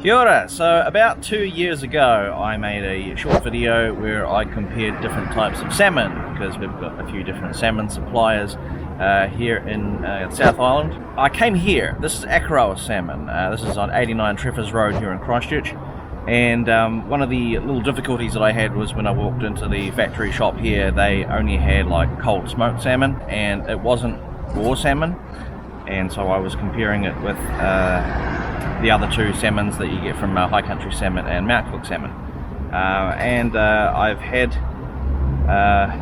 Kia ora. So about 2 years ago I made a short video where I compared different types of salmon, because we've got a few different salmon suppliers here in South Island. I came here, this is Akaroa Salmon, this is on 89 Treffers Road here in Christchurch, and one of the little difficulties that I had was when I walked into the factory shop here, they only had like cold smoked salmon and it wasn't raw salmon, and so I was comparing it with the other two salmons that you get from high country salmon and mount cook salmon, and I've had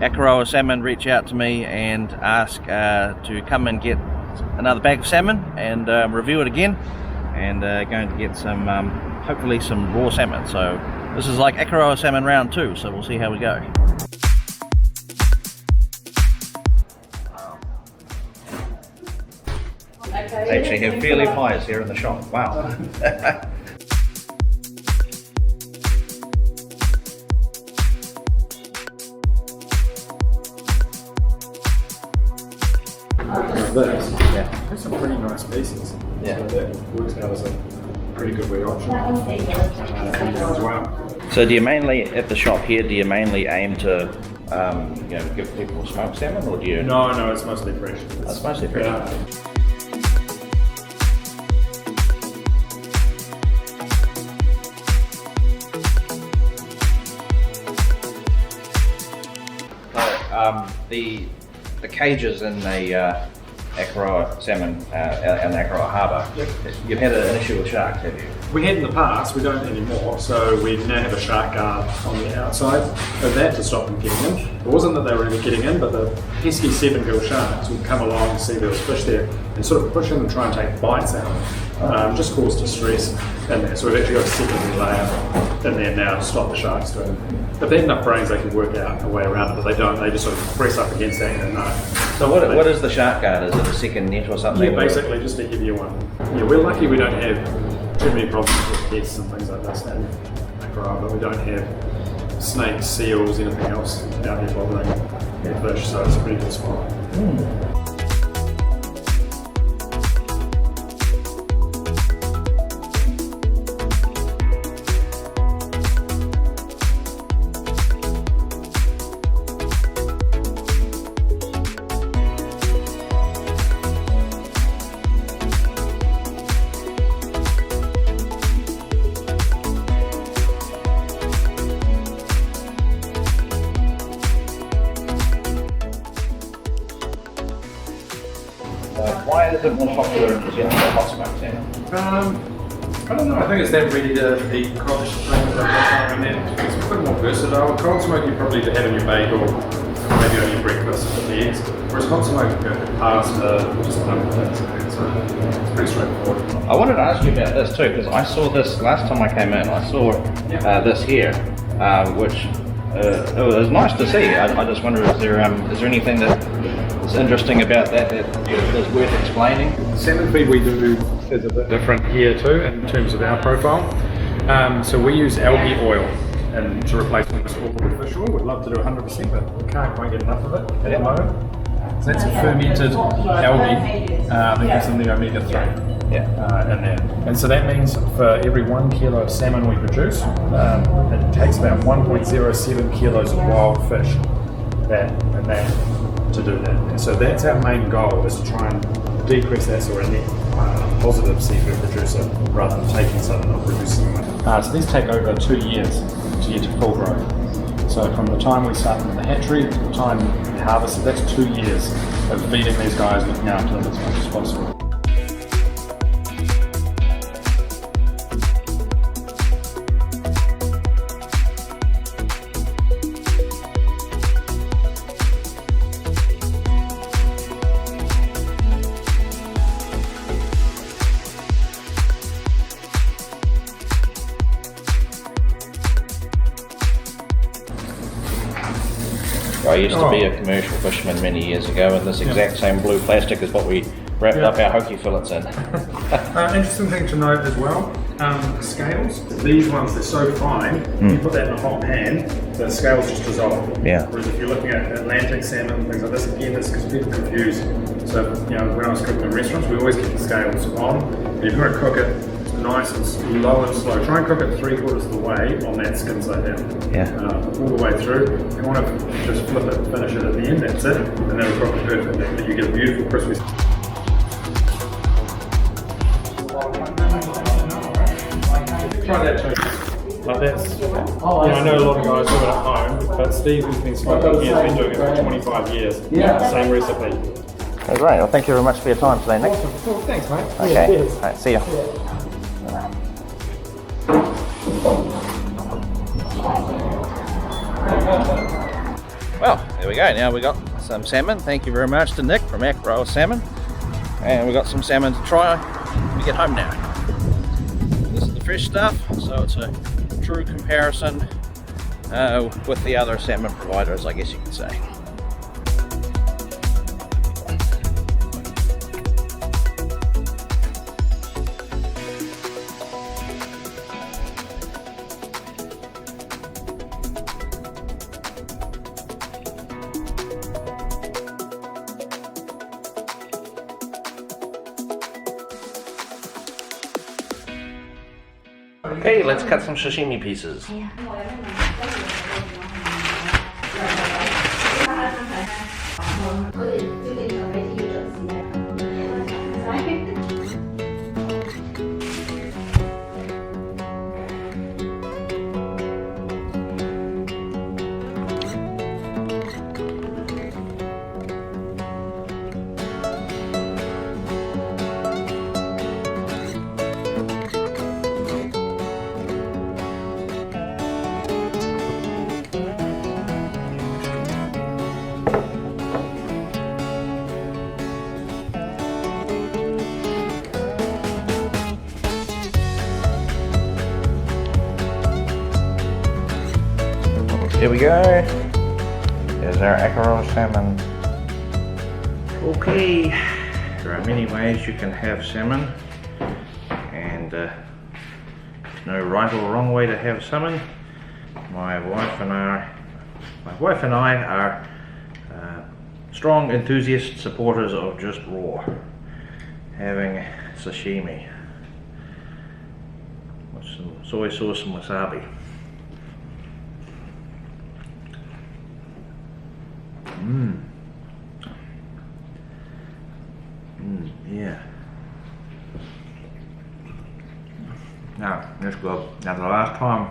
Akaroa Salmon reach out to me and ask to come and get another bag of salmon and review it again, and going to get some hopefully some raw salmon. So this is like Akaroa Salmon round 2, so we'll see how we go. They actually have fairly highs here in the shop. Wow. That's some pretty nice species. Yeah. So that works out as a pretty good wee option as well. So do you mainly, at the shop here, do you mainly aim to give people smoked salmon, or do you? No, it's mostly fresh. It's mostly fresh. Yeah. The cages in the Akaroa Salmon and Akaroa Harbour, you've had an issue with sharks, have you? We had in the past, we don't anymore, so we now have a shark guard on the outside of that to stop them getting in. It wasn't that they were getting in, but the pesky sevengill sharks would come along and see there was fish there and sort of push in and try and take bites out of it. Just cause distress in there. So we've actually got a secondary layer in there now to stop the sharks doing it. If they have enough brains, they can work out a way around it, but they don't. They just sort of press up against that and no. So what is the shark guard? Is it a second net or something? Yeah, basically just a heavier one. Yeah, we're lucky we don't have too many problems with pests and things like this in Akaroa, but we don't have snakes, seals, anything else out there bothering the fish, so it's a pretty good spot. Why is it more popular in New Zealand than hot smoked salmon? I don't know, I think it's that ready to eat cod and then it's a bit more versatile. Cold smoke you probably have in your bagel, maybe on your breakfast with the eggs, whereas hot smoke you go for pasta, just a number of things, so it's pretty straightforward. I wanted to ask you about this too, because I saw this last time I came in. I saw this here, which it was nice to see. I just wonder, is there anything that is interesting about that is worth explaining? The salmon feed we do is a bit different here too in terms of our profile. So we use algae oil to replace almost all the fish oil. We'd love to do 100%, but we can't quite get enough of it at the moment. So that's a fermented algae that gives them the omega-3 in there. And so that means for every 1 kilo of salmon we produce, it takes about 1.07 kilos of wild fish to do that. And so that's our main goal, is to try and decrease that, so we're a net positive seafood producer rather than taking some and not producing them. So these take over 2 years to get to full growth. So from the time we start them in the hatchery to the time we harvest, that's 2 years of feeding these guys, looking after them as much as possible. I used to be a commercial fisherman many years ago, and this exact same blue plastic is what we wrapped up our hoki fillets in. Interesting thing to note as well, scales, these ones, they're so fine, you put that in a hot pan, the scales just dissolve. Yeah. Whereas if you're looking at Atlantic salmon, things like this, again, it's because people confuse. So, when I was cooking in restaurants, we always keep the scales on, and if you want to cook it nice and low and slow. Try and cook it 3/4 of the way on that skin side down. Yeah. All the way through. You want to just flip it, finish it at the end, that's it. And that'll cook it perfect. You get a beautiful crispy. Try that too. Like that's, I know a lot of guys do it at home, but Steve, who's been smoking here, has been doing it for 25 years. Yeah. Same recipe. That's great. Well, thank you very much for your time today, Nick. Cool, thanks, mate. Okay. All right, see ya. Well, there we go. Now we got some salmon. Thank you very much to Nick from Akaroa Salmon. And we got some salmon to try when we get home now. This is the fresh stuff, so it's a true comparison with the other salmon providers, I guess you could say. Okay, let's cut some sashimi pieces. Here we go. There's our Akaroa salmon. Okay, there are many ways you can have salmon, and there's no right or wrong way to have salmon. My wife and I are strong enthusiast supporters of just raw, having sashimi with some soy sauce and wasabi. Yeah. Now, let's go. Now, the last time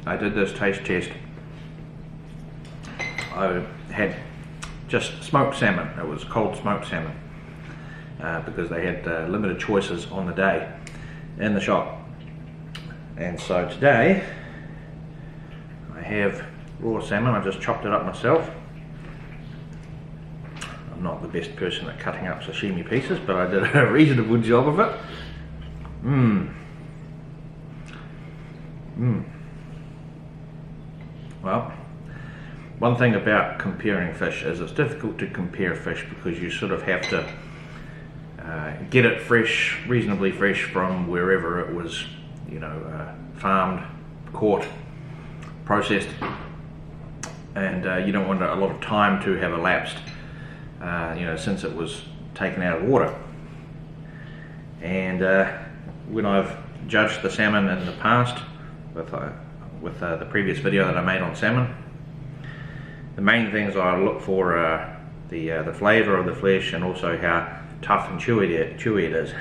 I did this taste test, I had just smoked salmon. It was cold smoked salmon because they had limited choices on the day in the shop. And so today I have raw salmon. I just chopped it up myself. I'm not the best person at cutting up sashimi pieces, but I did a reasonable job of it. Well, one thing about comparing fish is it's difficult to compare fish because you sort of have to get it fresh, reasonably fresh from wherever it was, you know, farmed, caught, processed, and you don't want a lot of time to have elapsed, you know, since it was taken out of water. And when I've judged the salmon in the past with the previous video that I made on salmon, the main things I look for are the flavour of the flesh and also how tough and chewy it is.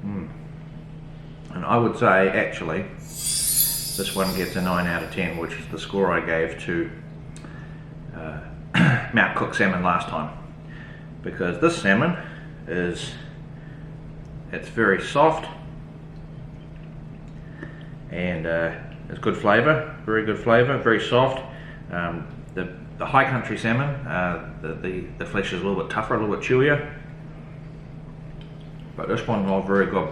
And I would say actually this one gets a 9 out of 10, which is the score I gave to Mount Cook salmon last time, because this salmon it's very soft and it's good flavour, very good flavour, very soft. The high country salmon, the flesh is a little bit tougher, a little bit chewier, but this one was very good.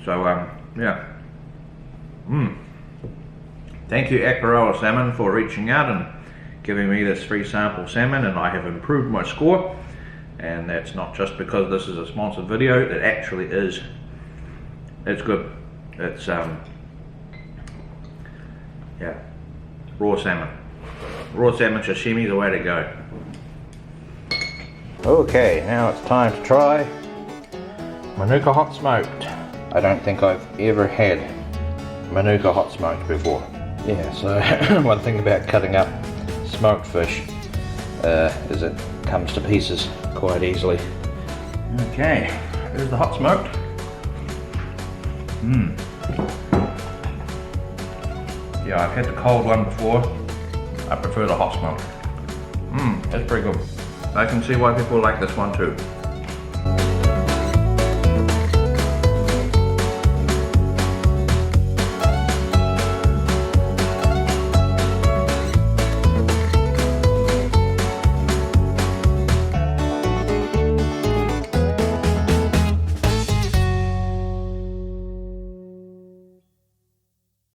So yeah. Thank you Akaroa Salmon for reaching out and giving me this free sample salmon, and I have improved my score, and that's not just because this is a sponsored video. It actually is. It's good. It's yeah, raw salmon sashimi is the way to go. Okay, now it's time to try Manuka hot smoked. I don't think I've ever had Manuka hot smoked before. Yeah, so one thing about cutting up smoked fish is it comes to pieces quite easily. Okay, there's the hot smoked. Yeah, I've had the cold one before. I prefer the hot smoked. That's pretty good. I can see why people like this one too.